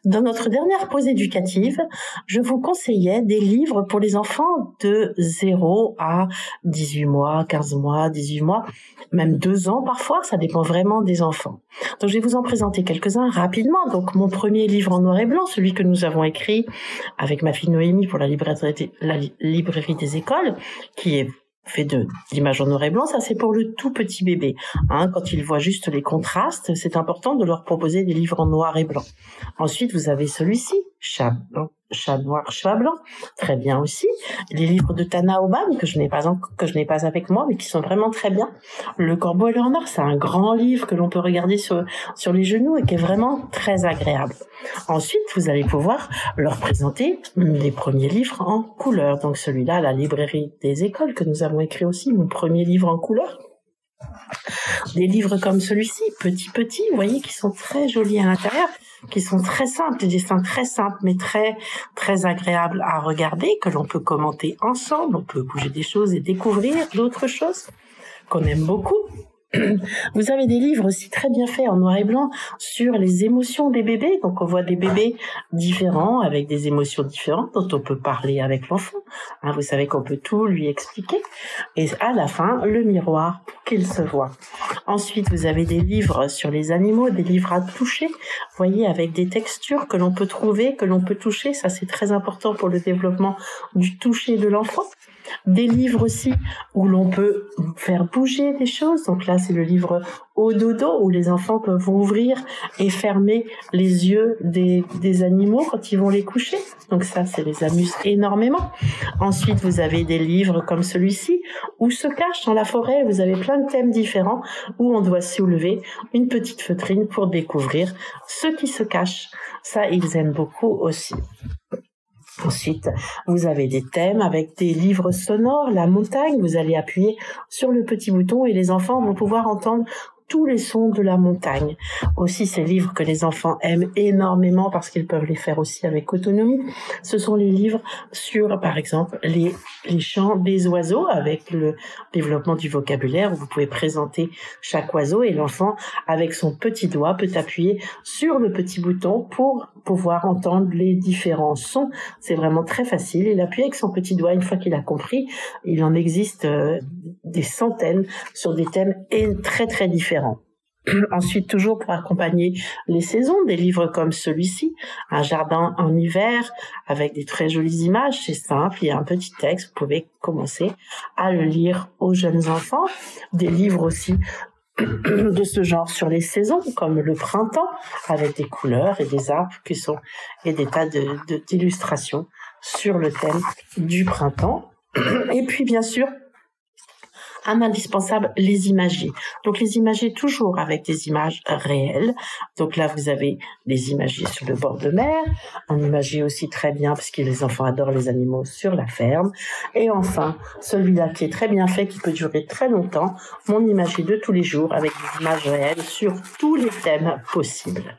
Dans notre dernière pause éducative, je vous conseillais des livres pour les enfants de 0 à 18 mois, 15 mois, 18 mois, même 2 ans parfois, ça dépend vraiment des enfants. Donc je vais vous en présenter quelques-uns rapidement. Donc mon premier livre en noir et blanc, celui que nous avons écrit avec ma fille Noémie pour la librairie des écoles, qui est fait d'images en noir et blanc, ça c'est pour le tout petit bébé. Quand ils voient juste les contrastes, c'est important de leur proposer des livres en noir et blanc. Ensuite, vous avez celui-ci, Chat noir, chat blanc, très bien aussi. Les livres de Tana Obam que je n'ai pas avec moi, mais qui sont vraiment très bien. Le Corbeau et le Renard, c'est un grand livre que l'on peut regarder sur les genoux et qui est vraiment très agréable. Ensuite, vous allez pouvoir leur présenter les premiers livres en couleur. Donc celui-là, la librairie des écoles que nous avons écrit aussi, mon premier livre en couleur. Des livres comme celui-ci, petit, vous voyez, qui sont très jolis à l'intérieur, qui sont très simples, des dessins très simples, mais très, très agréables à regarder, que l'on peut commenter ensemble, on peut bouger des choses et découvrir d'autres choses qu'on aime beaucoup. Vous avez des livres aussi très bien faits en noir et blanc sur les émotions des bébés. Donc on voit des bébés différents avec des émotions différentes dont on peut parler avec l'enfant. Vous savez qu'on peut tout lui expliquer. Et à la fin, le miroir pour qu'il se voit. Ensuite, vous avez des livres sur les animaux, des livres à toucher. Vous voyez, avec des textures que l'on peut trouver, que l'on peut toucher. Ça, c'est très important pour le développement du toucher de l'enfant. Des livres aussi où l'on peut faire bouger des choses. Donc là, c'est le livre Au dodo où les enfants peuvent ouvrir et fermer les yeux des animaux quand ils vont les coucher. Donc ça les amuse énormément. Ensuite, vous avez des livres comme celui-ci où se cache dans la forêt. Vous avez plein de thèmes différents où on doit soulever une petite feutrine pour découvrir ce qui se cache. Ça, ils aiment beaucoup aussi. Ensuite, vous avez des thèmes avec des livres sonores, la montagne, vous allez appuyer sur le petit bouton et les enfants vont pouvoir entendre tous les sons de la montagne. Aussi, ces livres que les enfants aiment énormément parce qu'ils peuvent les faire aussi avec autonomie, ce sont les livres sur, par exemple, les chants des oiseaux avec le développement du vocabulaire où vous pouvez présenter chaque oiseau et l'enfant, avec son petit doigt, peut appuyer sur le petit bouton pour pouvoir entendre les différents sons. C'est vraiment très facile. Il appuie avec son petit doigt. Une fois qu'il a compris, il en existe des centaines sur des thèmes très, très différents. Ensuite, toujours pour accompagner les saisons, des livres comme celui-ci, Un jardin en hiver, avec des très jolies images, c'est simple, il y a un petit texte, vous pouvez commencer à le lire aux jeunes enfants. Des livres aussi de ce genre sur les saisons, comme le printemps, avec des couleurs et des arbres et des tas d'illustrations sur le thème du printemps. Et puis, bien sûr, un indispensable, les imagiers. Donc les imagiers toujours avec des images réelles. Donc là, vous avez des imagiers sur le bord de mer, un imagier aussi très bien parce que les enfants adorent les animaux sur la ferme. Et enfin, celui-là qui est très bien fait, qui peut durer très longtemps, mon imagier de tous les jours avec des images réelles sur tous les thèmes possibles.